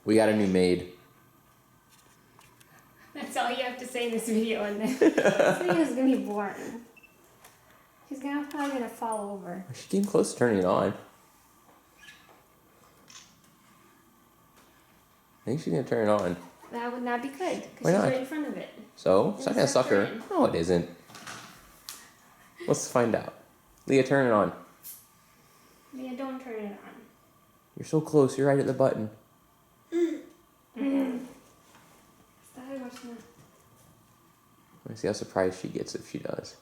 We got a new maid. That's all you have to say in this video, and then this video is gonna be boring. She's probably gonna fall over. She came close to turning it on. I think she's gonna turn it on. That would not be good, Why because she's not? right in front of it. So? It's not gonna suck her. turning. No, it isn't. Let's find out. Leah, turn it on. Yeah, don't turn it on. You're so close. You're right at the button. Stop watching that. Let me see how surprised she gets if she does.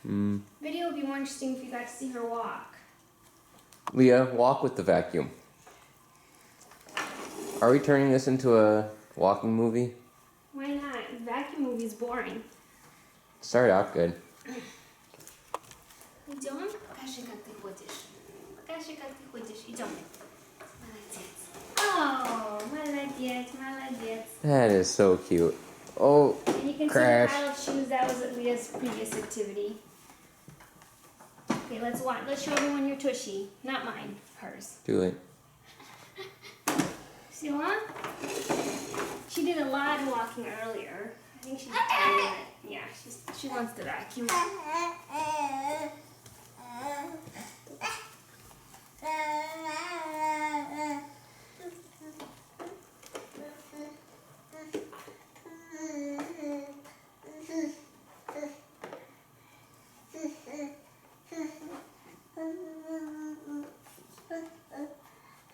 Video would be more interesting if you got to see her walk. Leah, walk with the vacuum. Are we turning this into a walking movie? Why not? Vacuum movie's boring. Started out good. Идем? Покажи, как ты ходишь. Покажи, как ты ходишь. Идем. Молодец. О, молодец, молодец. That is so cute. Oh, And you can crash. see the pile of shoes. That was Leah's previous activity. Okay, let's watch. Let's show everyone your tushy. Not mine. Hers. Too late. See what? She did a lot of walking earlier. I think she's tired of it. Yeah, she wants to vacuum.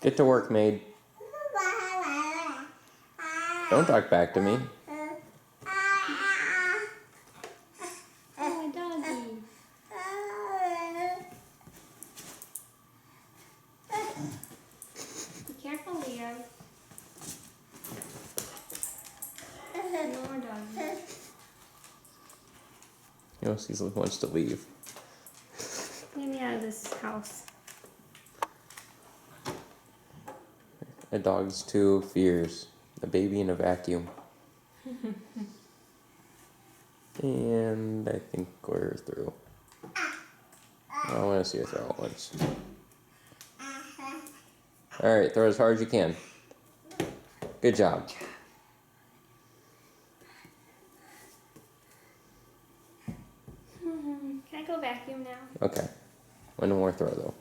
Get to work, maid. Don't talk back to me. Oh, my doggy. Be careful, Leah. No more doggy. You know, Cecily wants to leave. Get me out of this house. A dog's two fears. A baby in a vacuum. And I think we're through. I want to see her throw it once. Alright, throw as hard as you can. Good job. Can I go vacuum now? Okay. One more throw though.